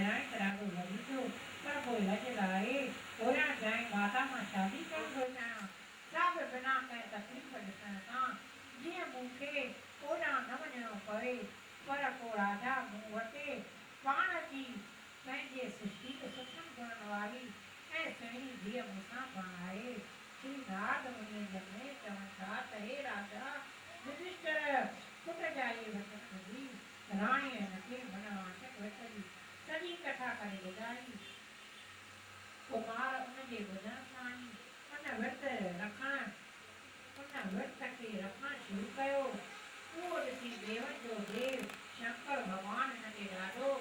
တိုင်းတရားကိုလည်းဒီလိုပတ်ဖို့လည်းကြလိုက်ဘုရားကျမ်းဘာသာမှာရှာပြီးတော့ဘုရားသာဝေပနာနဲ့တတိပဒသနာဒီမူခေဘုရားနမညောပဲပရကိုရာဇမူဝတေပါဏတိမင်းရဲ့စရှိကစသံကနဝါရီအဲ့စင်းဒီမူစာပါလေဒီသာသမီးရဲ့မေတ္တာသာတေရာသာဒီစတဲ့ဘုရားရဲ့ဝတ္တတိराय नके बनावाचे वैतरी सभी कथा करे जाई कुमार उनके वजन साई उन व्रत रखा उन व्रत के रखा शुरू कयो वो ऋषि देव जो देव शंकर भगवान ने राजो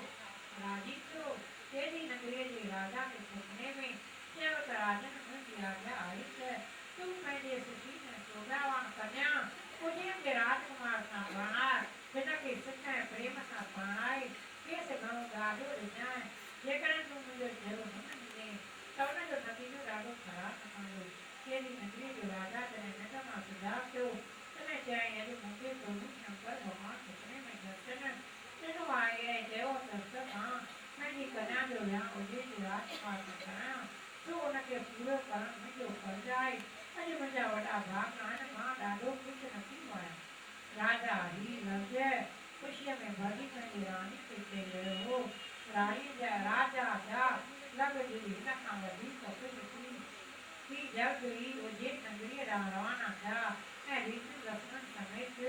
राजी तो तेरी नगरी के राजा के सपने में देवत राजन उनकी राजा आदित्य तुम पहले सुशी ने शोभावान कन्या उन्हें के राजकुमार का बाहर बिना के सच्चा प्रेम का पाए कैसे गाँव गाड़ो जाए ये कारण तुम मुझे जरूर न मिले तब न जो नदी जो गाड़ो खराब न लो तेरी नगरी जो राजा तेरे नगर में सुधार क्यों तुम्हें चाहे यदि मुझे प्रभु शंकर भगवान सपने में दर्शन तेरे आए देव दर्शन हाँ मैं ये करना जो यहाँ मुझे जो राजकुमार का करना तो उनके पूरे कर्म में जो कर जाए अरे मुझे बड़ा भाग ना माँ दादो कुछ नहीं हुआ राजा ही लगे खुशियों में भरी मेरी रानी कहते रहे हो रानी जा राजा जा लग गई न खावली तो कुछ जब गई वो जे नगरी रवाना था मैं रीति लक्ष्मण समेत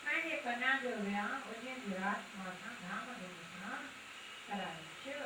मैंने कन्या जो गया उसे विराट माता धाम देना कराई शिव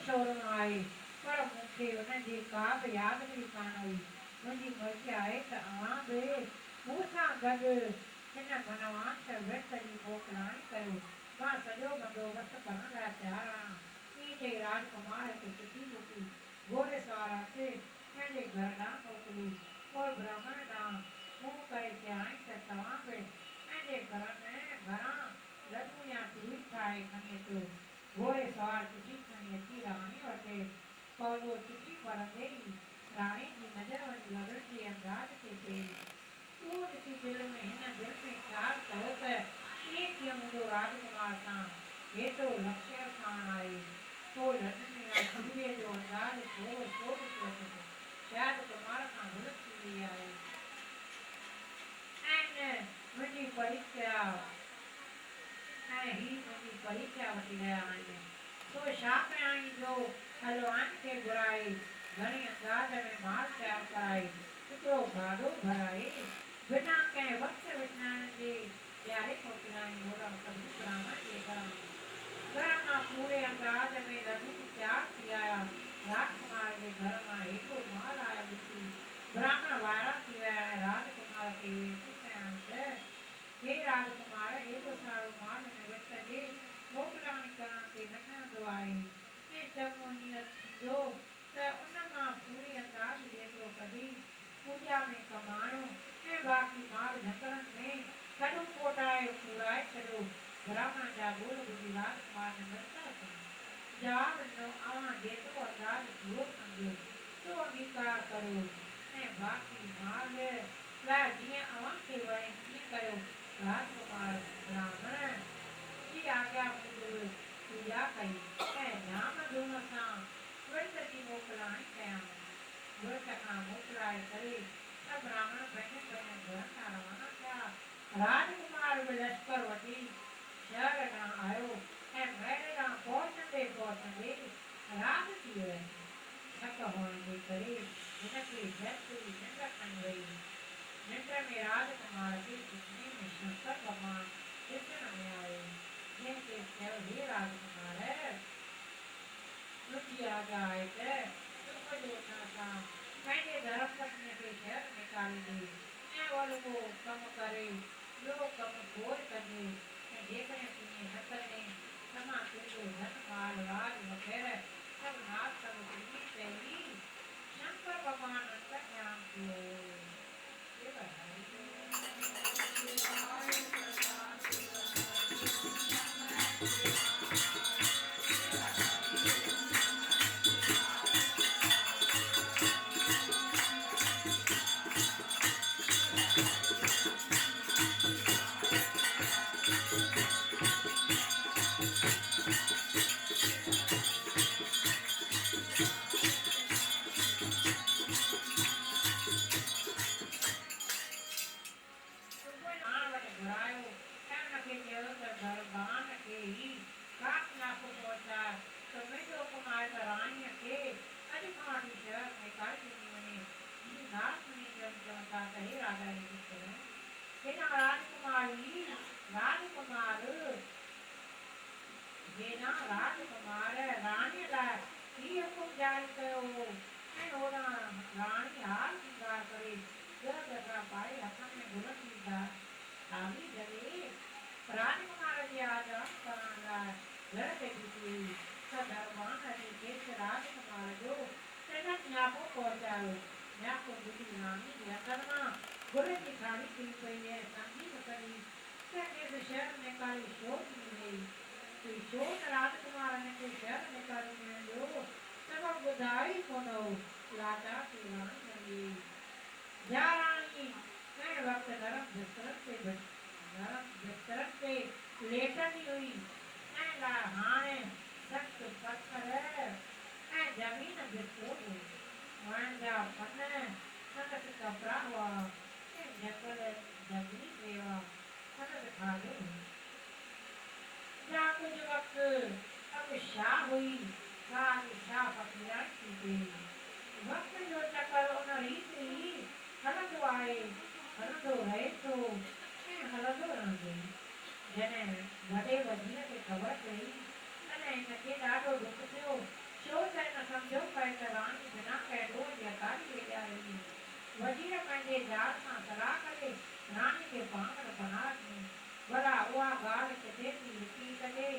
सोरण आई पर मूंखे उनजी का बि यादि बि कान हुई मुंहिंजी मर्ज़ी आहे त अव्हां बि मूं सां गॾु हिन मनवांस विर्त जी मोकिलाणी कयो मां सॼो बंदोबस्तु करण लाइ तयारु आहियां ईअं चई राजकुमार हिकु चिठी लिखी घोड़े सवार खे पंहिंजे घर ॾांहुं मोकिली पोइ ब्राह्मण ॾांहुं मुंहुं करे चयाईं त तव्हां बि पंहिंजे घर में घरां लॾूं या खीर ठाहे खणी अचो घोड़े सवार चिठी खणी अची राणी वटि पहुतो चिठी पढ़ंदे ई राणी जी नज़र वञी लॻण जे अंदाज़ ते पई उहो ॾिसी दिलि में हिन दिलि में ख़्यालु कयो त ईअं कीअं मुंहिंजो राजकुमार सां हेतिरो लक्ष्य सां आहे तो लॾनि या खीरीअ जो अंदाज़ थोरो छो ॾिठो अथसि शायदि कुमार खां भुल थी वई आहे ऐं न मुंहिंजी परीक्षा ऐं ही मुंहिंजी परीक्षा वठी रहिया आहिनि तो छा कयां जो हलवान खे घुराए घणे अंदाज़ में माल तयारु कराए हिकिड़ो गाॾो भराए बिना कंहिं वक़्तु विञाइण जे ॾियारे मोकिलियाईं होड़ा सभु ब्राह्मण जे घर मां पूरे अंदाज़ में लॾू तयारु थी आया राजकुमार जे घर मां हेॾो माल आया ॾिसी ब्राह्मण वाइड़ा थी विया ऐं राजकुमार खे वेनती कयाईं त हे राजकुमार हेॾो सारो माल हिन विर्त जे मोकिलाणी करण ते न ठहंदो आहे ऐं चङो हीअं थींदो त उन मां पूरे अंदाज़ जेतिरो कढी पूॼा में कमायो ऐं बाक़ी माल झकड़नि में कॾूं कोटाए फुराए छॾियो ब्राह्मण जा ॿोल ॿुधी राजकुमार ने नथा कनि जवाब ॾिनो अव्हां जेतिरो अंदाज़ पूरो सम्झो सो अंगीकार करो ऐं बाक़ी माल लाइ जीअं अव्हां खे वणे तीअं कयो राजकुमार ब्राह्मण जी आज्ञा मूजिबि पूॼा कई ऐं धाम धूम सां विर्त जी मोकिलाणी कयाऊं विर्त खां मोकिलाए करे सभु ब्राह्मण पंहिंजे पंहिंजे घर खां रवाना थिया राजकुमार बि लश्कर वठी शहर ॾांहुं आयो ऐं महल ॾांहुं पहुचंदे पहुचंदे राति थी वई थक हुअण जे करे हिनखे झटि निंड खणी वई निंड में राजकुमार खे सुपिने में शंकर भॻवान ॾिसण में आयो जंहिंखे चयो हे राजकुमार तुंहिंजी आज्ञा आहे त सुबुह जो उथण सां पंहिंजे धर्म पत्नीअ खे शहर निकाली ॾे ऐं वॾो कमु करे ॿियो कमु पोइ कजे ऐं जेकॾहिं तुंहिंजे हथ में तमामु तुंहिंजो धन माल राज वग़ैरह सभु नाश करे तुंहिंजी पहिरीं शंकर भॻवान अंतर्ध्यान थी राजकुमार राणी लाइ ही हुकुम जारी कयो हो ऐं होॾां राणी हार श्रृंगार करे दफ़ा पाए हथ में गुलनि जी थाली धरे राजकुमार जी आज्ञा करण लाइ घर ते बीठी हुई त दरबान अची खेसि राजकुमार जो तिन न्यापो पहुचायो न्यापो ॿुधी राणी जे हथनि मां गुल जी थाली किरी पई ऐं संगीत करी त खेसि शहर निकाली छो थी वई छो त राजकुमार हिनखे शहर निकाली वञण जो सबबु ॿुधायो ई कोन हो लाचार थी राणी हली जा राणी कंहिं वक़्तु नरम बिस्तरनि ते लेटंदी हुई ऐं हाणे सख़्तु पथर ऐं ज़मीन बिस्तरो हो वणनि जा पन संदसि कपिड़ा हुआ ऐं ढकल जंगली सेवा संदसि खाधो हो या कुछ वक्त अब शाह हुई सारी शाह फकीरान थी गई वक्त जो चक्कर उन रीत ही हलंदो आहे हलंदो रहे थो ऐं हलंदो रहंदो जॾहिं वॾे वज़ीर खे ख़बर पई तॾहिं हिनखे ॾाढो दुख थियो शोधन समझो पैत रानी बिना पैडो यकारी विचारेगी वजीर पंहिंजे जार सां सलाह करे रानी खे पाण बना ॾिनी भला उहा ॻाल्हि किथे थी लिकी सघे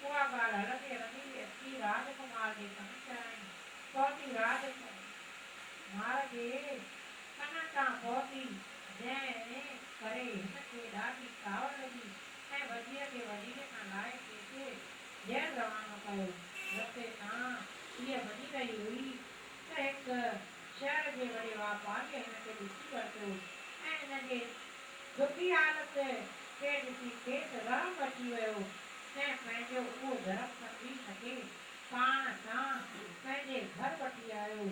उहा ॻाल्हि हलंदे हलंदी अची राजकुमार जे कन आईं पहुती राजकुमार जे कन तां पहुती जंहिं करे हिनखे ॾाढी कावड़ लॻी ऐं वज़ीर खे वज़ीर खां लाहे कंहिंखे जेल रवानो कयो रस्ते तां इहा वञी रही हुई त हिकु शहर जे वॾे वापारीअ हिनखे ॾिसी वरितो ऐं हिनजे दुखी हालत खे ॾिसी खेसि रहम अची वियो ऐं पंहिंजो उहो धर्म सम्झी सघे पाण सां पंहिंजे घर वठी आयो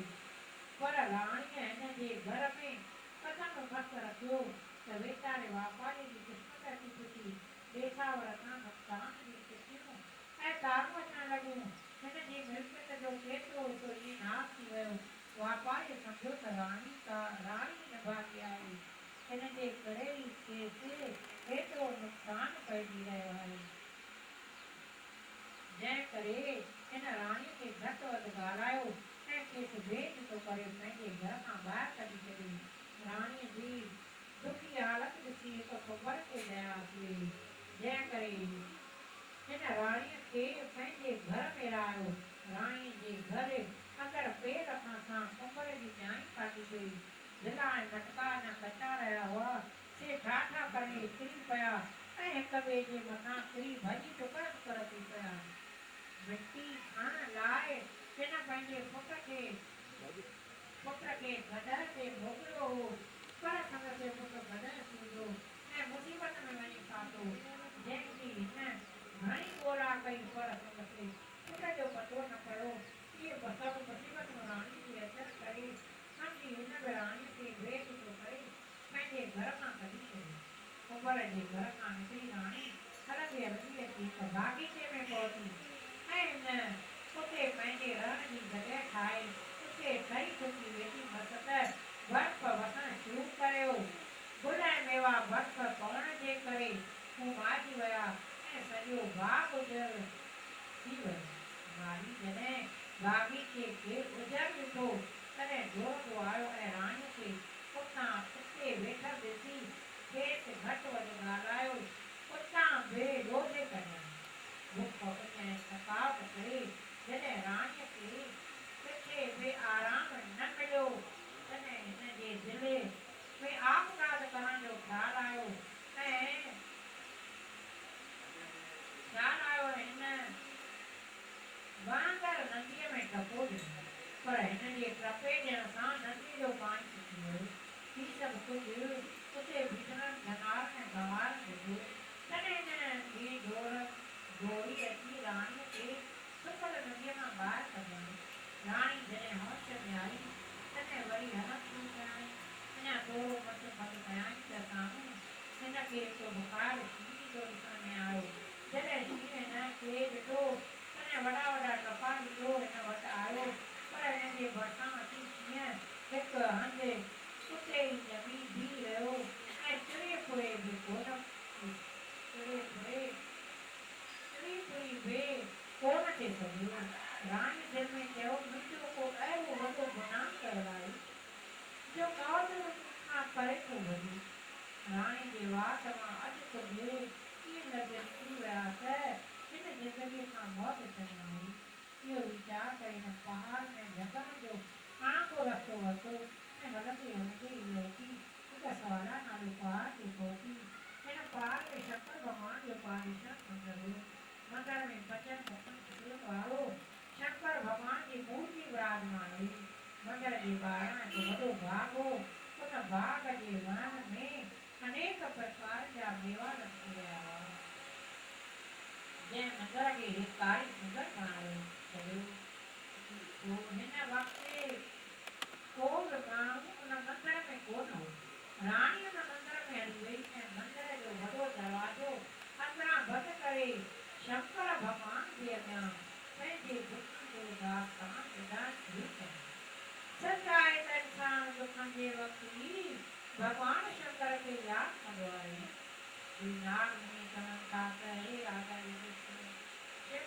पर राणीअ हिनजे घर में कदम मस्त रखियो त वेचारे वापारीअ जी क़िस्मत अची पुछी ॾेखावर सां नुक़सान जी चिठियूं ऐं तारूं अचण लॻियूं हिनजी मिल्कियत जो केतिरो हिसो ईअं नास थी वियो वापारीअ सम्झो त राणी निभागी आहे हिनजे करे ई खेसि एतिरो नुक़सान पइजी रहियो आहे जंहिं करे हिन राणीअ खे घटि वधि ॻाल्हायो ऐं खेसि बेइज़तो करे पंहिंजे घर खां ॿाहिरि कढी छॾियो राणीअ जी दुखी हालत ॾिसी हिकु ख़बर खे दयासी जंहिं करे हिन राणीअ खे पंहिंजे घर में रहायो राणीअ जे घर अंदरि पेर रखण सां कुंभर जी ॼाई फाटी पई ज़िला ऐं मटका अञा कचा रहिया हुआ से ठाठा करे किरी पिया ऐं हिक ॿिए जे मथां किरी भॼी टुकर टुकर थी पिया मिटी खणण लाइ हिन पंहिंजे पुट खे गदर ते मोकिलियो हो पर संदसि पुट गदर सूंधो ऐं मुसीबत में वञी फाथो जंहिंजी हिन घणी ॻोल्हा कई पर संदसि पुट जो पतो न पियो इहे सभु मुसीबतूं राणी जी अचण करे सम्झी हिन बि राणीअ खे बेइज़तो करे पंहिंजे घर खां कढी छॾियो कुंवर जे घर खां निकिरी राणी हलंदी हलंदी अची हिकु बाग़ीचे में पहुती ऐं हिन उते पंहिंजे रहण जी जॻह ठाहे उते ठही ठुकी वेठी मस त बर्फ़ वसण शुरू कयो गुल ऐं मेवा बर्फ़ पवण जे करे हू माइजी विया ऐं सॼो बाग़ उजड़ थी वियो माली जॾहिं बाग़ीचे खे उजड़ ॾिठो तॾहिं डोड़ंदो आयो ऐं राणीअ खे उतां उते वेठल ॾिसी खेसि घटि वधि ॻाल्हायो उतां बेडोज़े कढियईं बुख ऐं थकावट करे जॾहिं राणीअ खे किथे बि आराम न मिलियो तॾहिं हिन जे दिलि में आबदाद करण जो ख़्यालु आयो ऐं हिन वांगर नदीअ में टपो ॾिनो पर हिन जे टपे ॾियण सां नदीअ जो पाणी सुकी वियो ही सभु कुझु उते बीठल जनार ऐं गंवार ॾिठो तॾहिं हिन ॿी डोरी अची राणीअ खे सुकल नदीअ मां ॿाहिरि कढियईं राणी जॾहिं होश में आई तॾहिं वरी हलण शुरू कयाईं अञा थोरो मथो खणी कयाईं त साम्हूं हिन खे हिकु बुखार शींहं जो ॾिसण में आयो जॾहिं शींहं हिन खे ॾिठो तॾहिं वॾा वॾा टपा ॾिठो हिन वटि आयो पर हिन जे भरिसां अची शींहं हिकु हंधि उते ई ॼमी बीह रहियो ऐं चिड़े फुरे बि कोन थिए सघियो राणी दिलि में चयो मुंहिंजो को अहिड़ो वॾो गुनाह कयल आहे जो मौत खां परे थो वञे राणी जे वात मां अॼु कुझु कीअं लॻे थी विया त हिन ज़िंदगीअ खां मौत थियणी आहे इहो वीचार करे हिन पहाड़ में जगह जो आंको रस्तो वरितो ऐं हलंदे हलंदे वेठी हिकु सवाला नाले पहाड़ ते पहुती हिन पहाड़ ते शंकर भॻवान जो पालीशान मंदरु हुयो मंदर में बचन मुखन वारो शंकर भॻवान जी मूर्ति विराजमान हुई मंदर जे ॿाहिरां हिकु वॾो बाग़ हो उन बाग़ जे वणनि में अनेक प्रकार जा मेवा रखी रहिया हुआ जंहिं मंदर खे हिकारी सुंदर बणायो छॾियो हिन वक़्तु को बि माण्हू उन मंदर में कोन हो राणी उन मंदर में हली वई ऐं मंदर जो वॾो दरवाजो अंदरां बंदि करे शंकर भॻवान जे अॻियां पंहिंजे दुखनि जो दास्तान ॿुधाइण शुरू कयो सच आहे त इंसान दुखनि जे वक़्तु ई भॻवान शंकर खे यादि कंदो आहे नाग मुनि चवनि था त हे राजा युधिष्ठिर शिव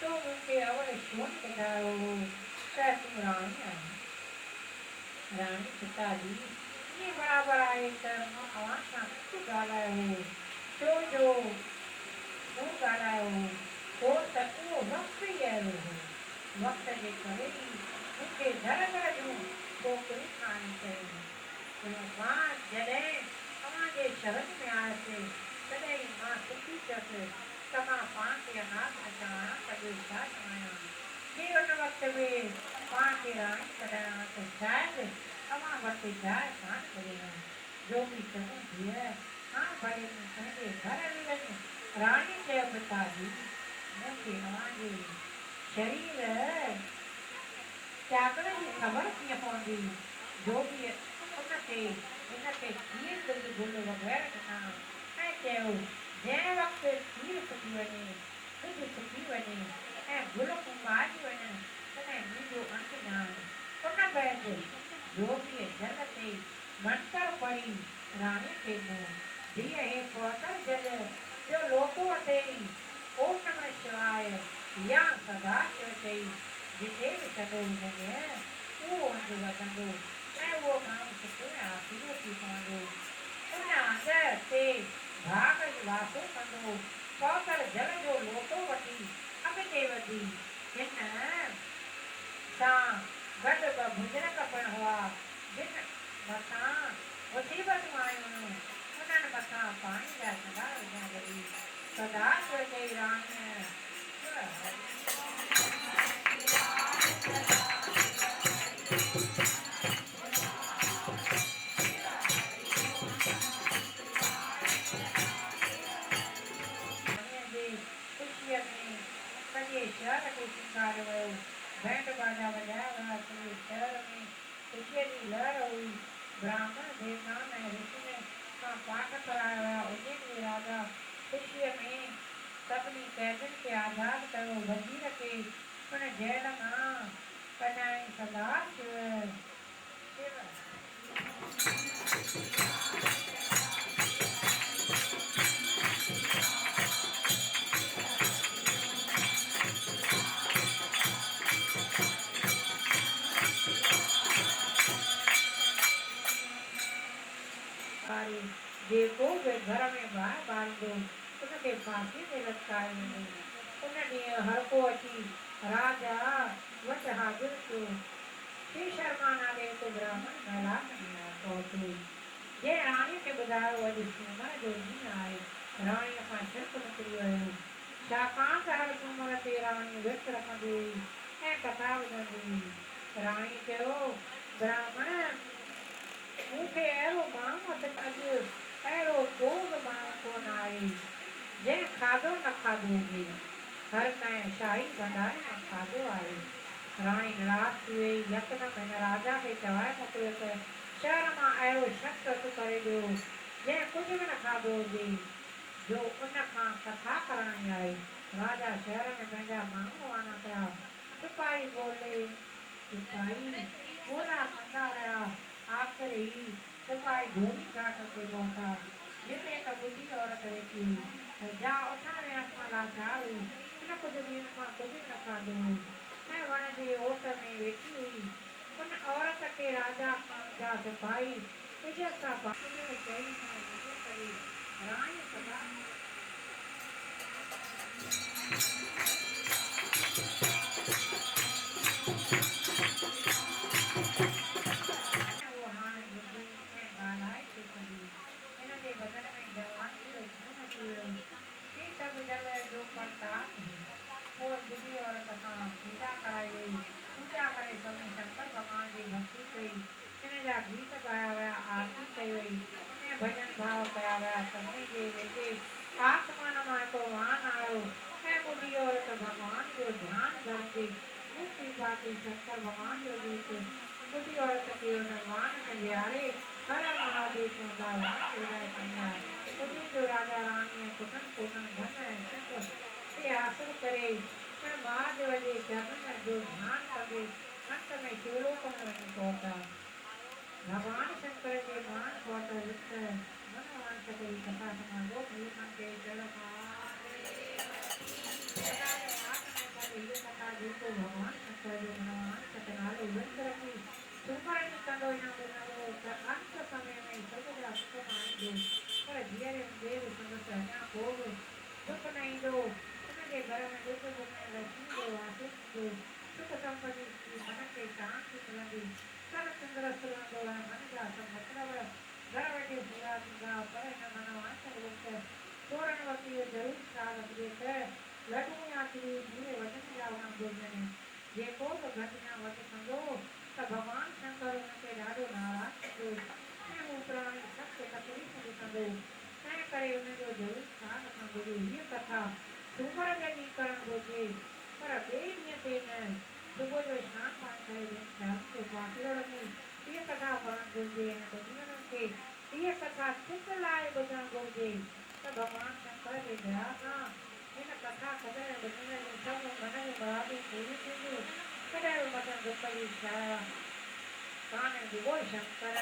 तो उनके अवले सोन ॿुधायो त तूं राणी पिताजी ईअं बराबरि आहे त मां अव्हां सां कुझु ॻाल्हायो छो जो मूं ॻाल्हायो हो त उहो वक़्तु ई अहिड़ो हो वक़्त जे करे ई मूंखे घर घर जूं छोकिरियूं ठाहिणी पयूं मां जॾहिं तव्हांजे शरण में आयसि तॾहिं ई मां सिखी थियसि त मां पाण खे अनाथ न चवां त ॿियो छा चवां जे उन वक़्त में पाण खे राणी कढायां त शायदि तव्हां वटि जाइ कान मिले जो बि चङो धीअ हा भले मूं पंहिंजे घर हली वञु राणी चयो पिताजी मूंखे तव्हांजे शरीर त्यागण जी ख़बर कीअं पवंदी जो बि उनखे खीर दुध गुल वग़ैरह ॾिना ऐं चयो जंहिं वक़्तु खीर सुकी वञे दुध सुकी वञे ऐं गुल कुंभाइजी वञनि तॾहिं मुंहिंजो अंत ॼाण उन बैदि जोगीअ जल ते मंत्र पढ़ी राणी खे ॾिनो धीअ हे पहुतल जल जो लोटो अथई ओम नमः शिवाय या सदा शिव चई जिते बि छॾो वञे उहो हंधि वधंदो ऐं उहो माण्हू सुठो ऐं आसीरो थी पवंदो उन अंदरि ते भाग वासो कंदो पहुतल जल जो लोटो वठी अॻिते वधी हिन सां गॾु ॿ बुज़ुर्ग पिणु हुआ जिन मथां मुसीबतूं आयूं उन्हनि मथां पाणी जा सदा विझण लॻी सदा शिव चई राणीअ ख़ुशीअ में सॼे शहर खे सिंगारियो वियो बैंड बाजा वॼाया विया सॼे शहर में ख़ुशीअ जी लहर हुई ब्राह्मण देवताउनि ऐं ऋषियुनि खां पाठ कराया विया उज्जैन जे राजा ख़ुशीअ में सभिनी कैदियुनि खे आज़ादु कयो वज़ीर खे पिणु जेल मां कढाई सदा शिव जेको बि घर में ॿार ॿारींदो उनखे फांसीअ ते लटकाए वेंदो उन ॾींहुं हर को अची राजा वटि हाज़िर थियो श्री शर्मा नाले हिकु ब्राह्मण महिलात में पहुतो जंहिं राणीअ खे ॿुधायो अॼु सूमर जो ॾींहुं आहे राणीअ खां शक निकिरी वियो छाकाणि त हर सूमर ते राणी विर्तु रखंदी हुई ऐं कथा ॿुधंदी हुई राणी चयो ब्राह्मण मूंखे अहिड़ो माण्हू अॼु अहिड़ो को बि माण्हू कोन आहे जंहिं खाधो न खाधो हुजे हर कंहिं शाही भंडारे मां खाधो आहे राणी निराश थी वई यकदमि हिन राजा खे चवाए मोकिलियो त शहर मां अहिड़ो शख़्स करे ॾियो जंहिं कुझु बि न खाधो हुजे जो उन खां कथा कराइणी आहे राजा शहर में पंहिंजा माण्हू रवाना कया सिपाही ॻोल्हे सिपाही पूरा कंदा रहिया आख़िरी सिपाही धोनी घाट ते पहुता जिते हिकु ॿुढी औरत वेठी हुई जा उथण वेहण खां लाचार हुई उन कुझु ॾींहंनि खां कुझु न खाधो हुई ऐं वण जे ओट में वेठी हुई उन औरत खे राजा जा सिपाही इज़त सां चई करे राणी सदा पूजा करे सभिनी शंकर भॻवान जी भक्ति कई हिन जा गीत ॻाया विया आरती कई वई ऐं भॼन भाव कया विया सभिनी जे वेझे आसमान मां हिकिड़ो वाहन आयो ऐं ॿुढी औरत भॻवान जो ध्यानु करके मूर्ति पाती शंकर भॻवान जो गीत ॿुढी औरत खे हुन वाहन में विहारे हर महादेव चवंदा विराए कंदा ॿुढी जो राजा राणीअ कुटन कोटन धन ऐं सुख ते हासिल करे महादेव जे चरणनि जो ध्यानु कंदे अंत में शिवलोक में वञी पहुता भॻवान शंकर जे मान पहुत विच मनवांस कई कथा समागो भूलनि खे जड़ ये कथा देखो भगवान शंकर जो भगवान सत्यनारायण उल्लंघन की सुमरण कंदो इन बोलो अंत समय में सर्वदा सुख मान दो पर धीरे देव समस्या भोग दुख नहीं दो उनके घर में दुख में लक्ष्मी दो आशीष दो सुख संपत्ति की मन के शांति मिलती सर्व सुंदर सुरंग मन का सब मतलब घर बैठे पूरा पूरा पर न मन वांछा लोग तोरणवती जरूर सागत देते लड्डू यात्री पूरे वचन जावना बोलने जे को तो घटना वचन संगो तो भगवान शंकर उनके ढाडो नाराज जो मैं उपराणी सबके तकलीफ में संगो मैं करे उन्हें जो जरूर साग संगो ये कथा सुमर जनी करण बोझे पर बेनियते न सुबह जो स्नान पान करे धर्म के वाकिलों में ये कथा वरण बोझे न तो जीवन के ये कथा सुख लाए बजा बोझे तो भगवान शंकर के दया का इन कथा कदर बचने में सब मन में बराबर पूरी थी कदर मत दुपरी छाया कान दिवो शंकर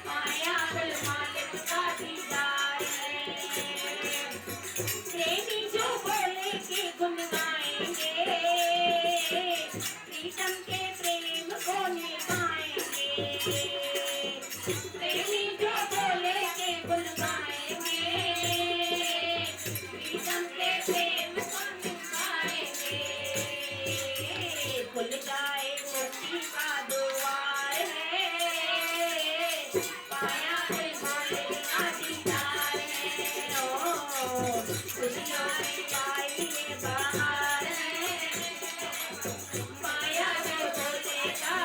माया कुल मालिक का दीदार है प्रेमी जो बोले के गुण गाएंगे प्रीतम के प्रेम को निभाएंगे प्रेमी जो बोले के गुण गाएंगे प्रीतम के प्रेम को निभाएंगे खुल जाए मुक्ति का द्वार है पाया है मालिक का दीदार है ओ खुशियों में पाई ये बहार है माया जो बोले का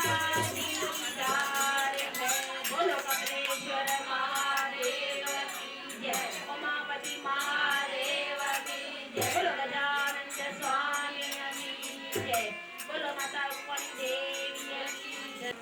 दीदार है बोलो कपलेश्वर महादेव की जय उमापति महादेव की जय बोलो गजानंद स्वामी की जय बोलो माता रुक्मणी देवी की जय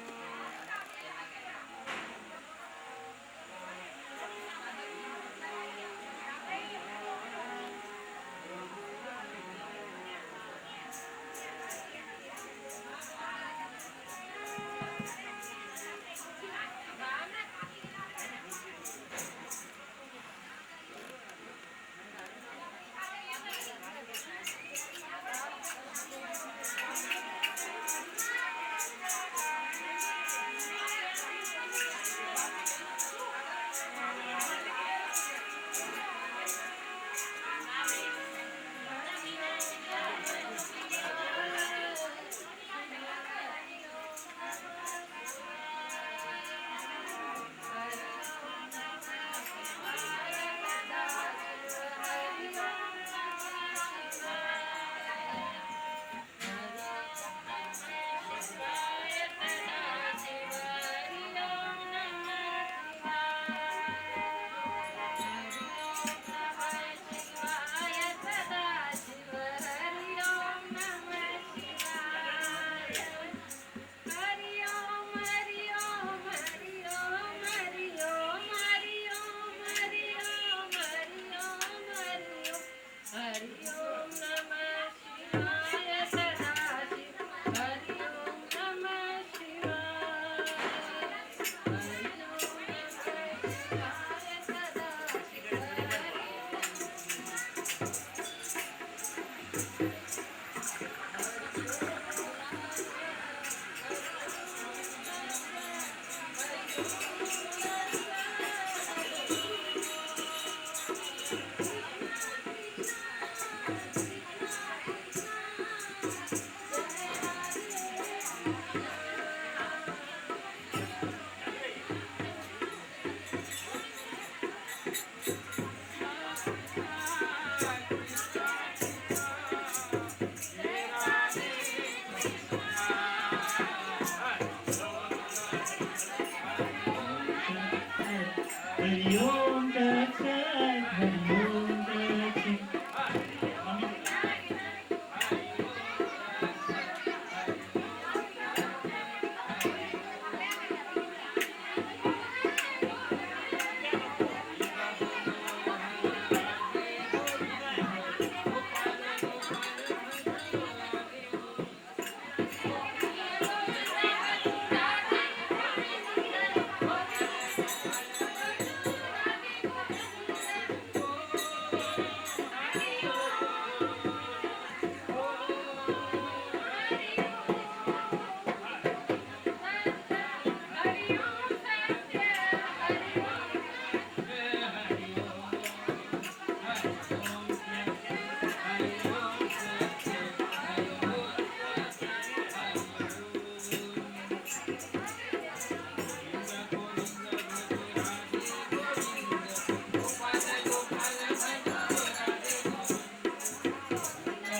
हरिओम दर्शन हरिओम दर्शन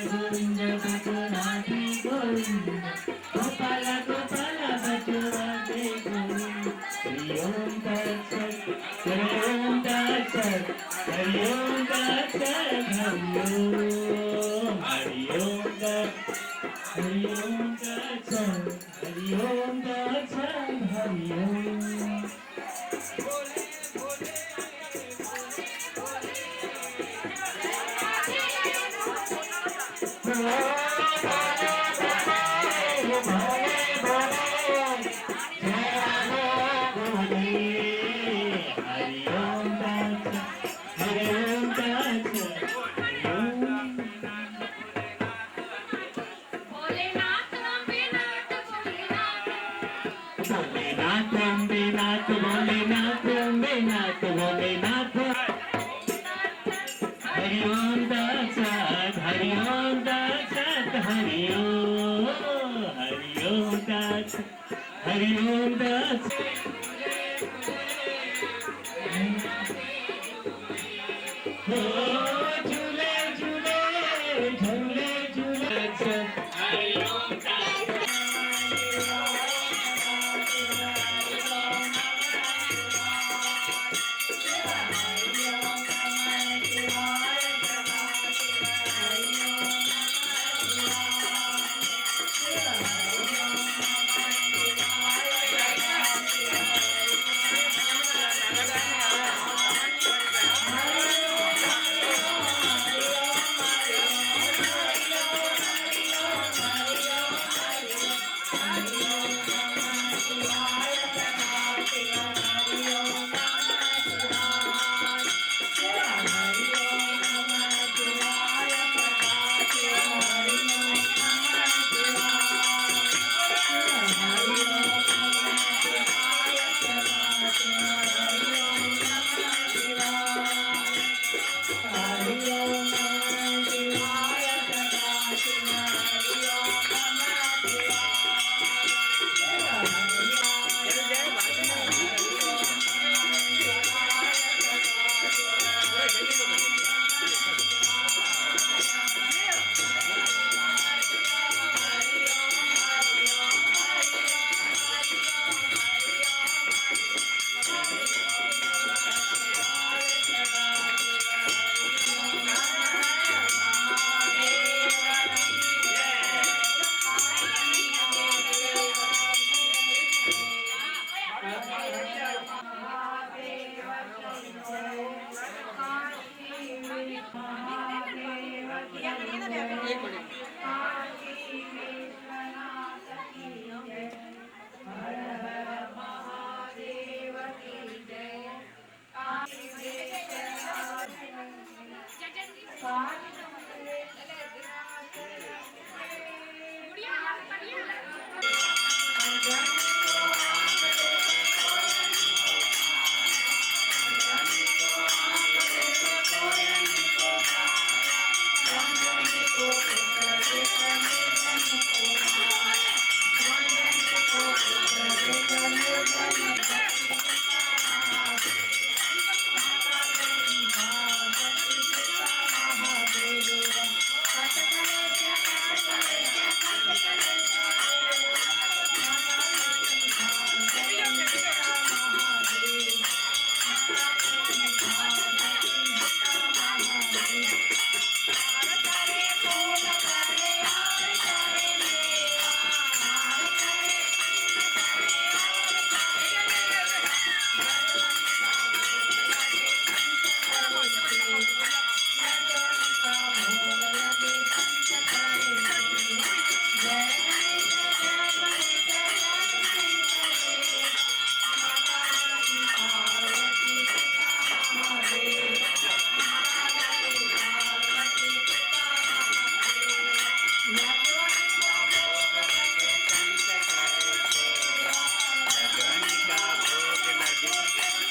गोविंद भजनाधि गोविंद गोपाल गोपाल भजनाधि गोविंद हरि ओम दर्शन हरि ओम दर्शन हरि ओम दर्शन हरि ओम हरि ओम दर्शन हरि ओम दर्शन हरि ओम Hare भोलेनाथ हरि ओम दत्सत हरि ओम दत्सत हरि ओम दत्सत हरि ओम दत्सत हो झूले झूले झूले झूले हरि ओम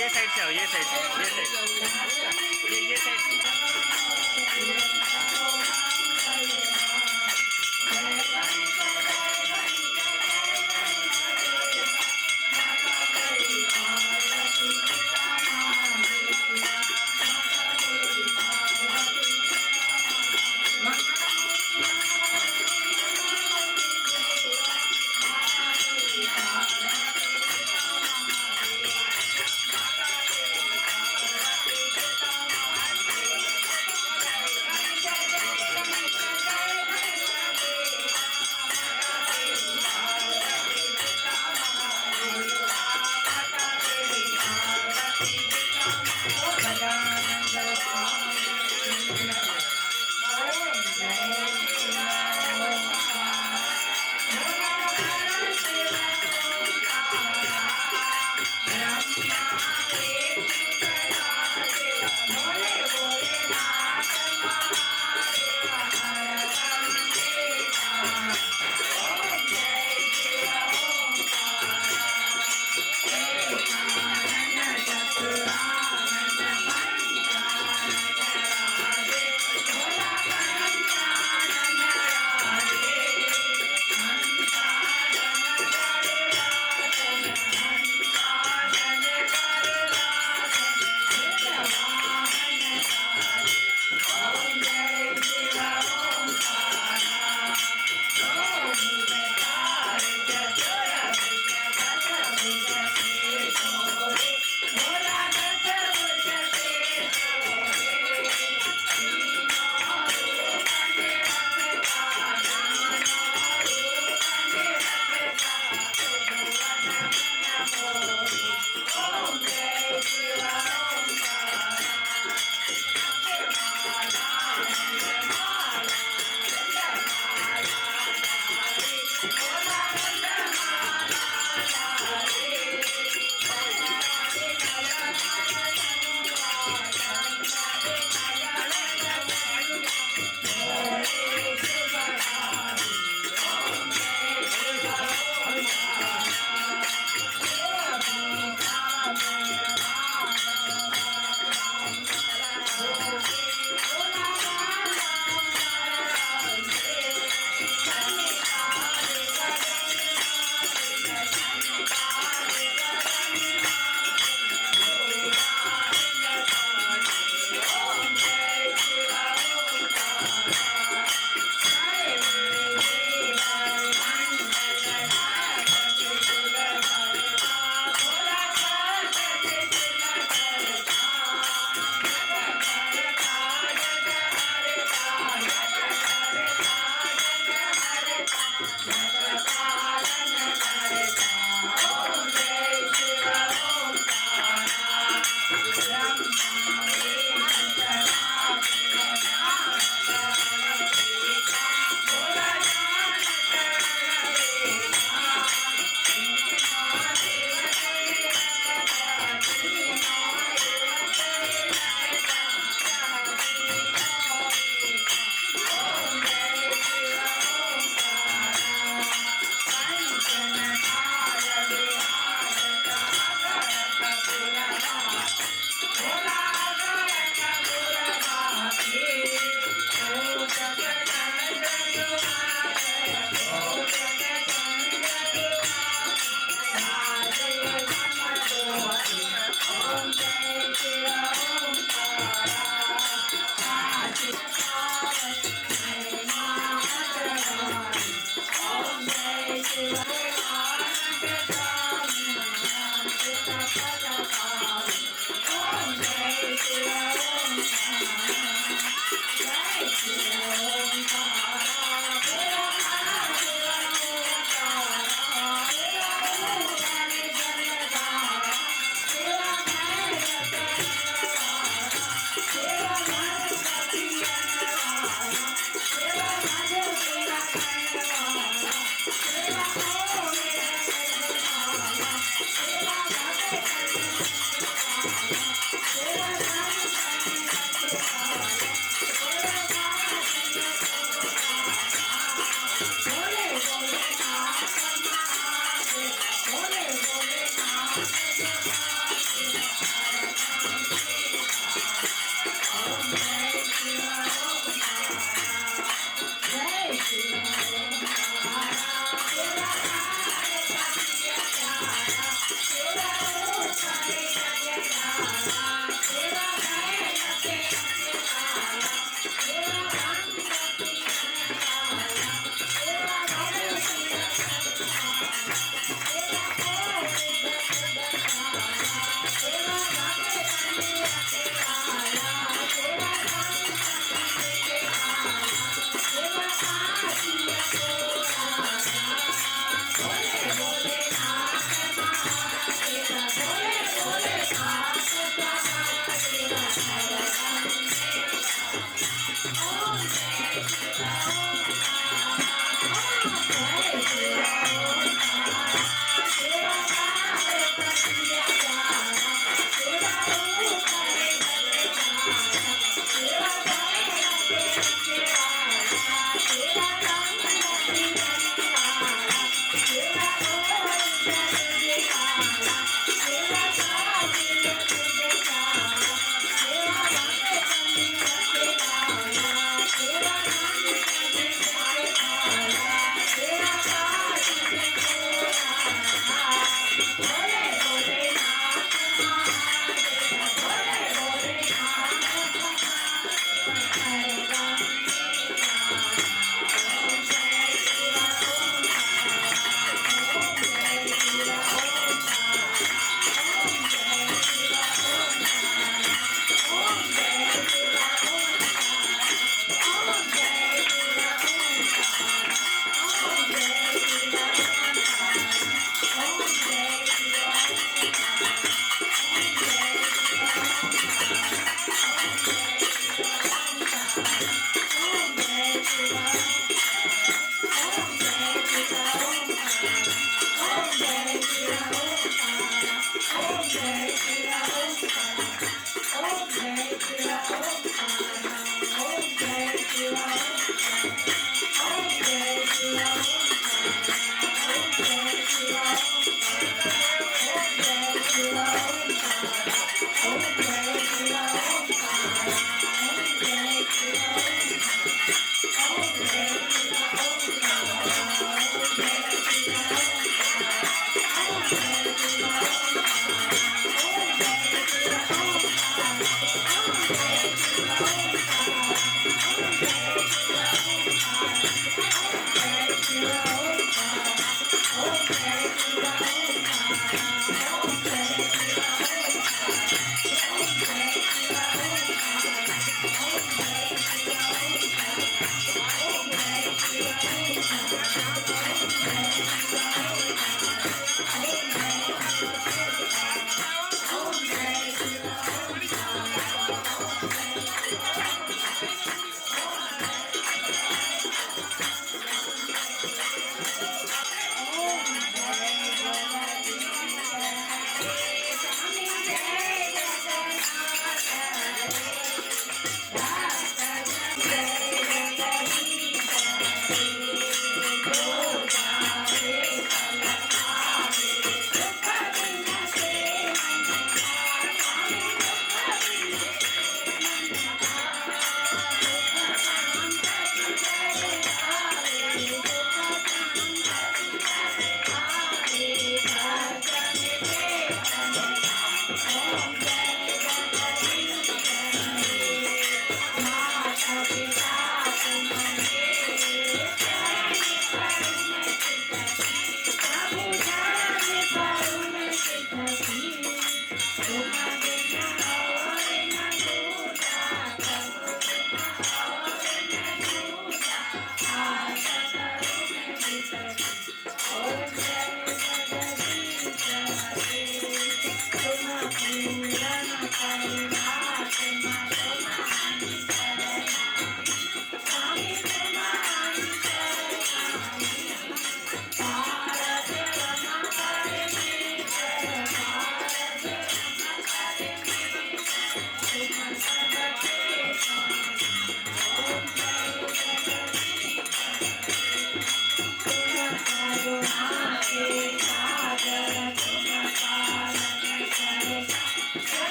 ये साइड से आओ ये साइड से ये side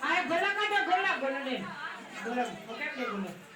Ay, gola ka na, gola, gola din. Gola, okay, gola.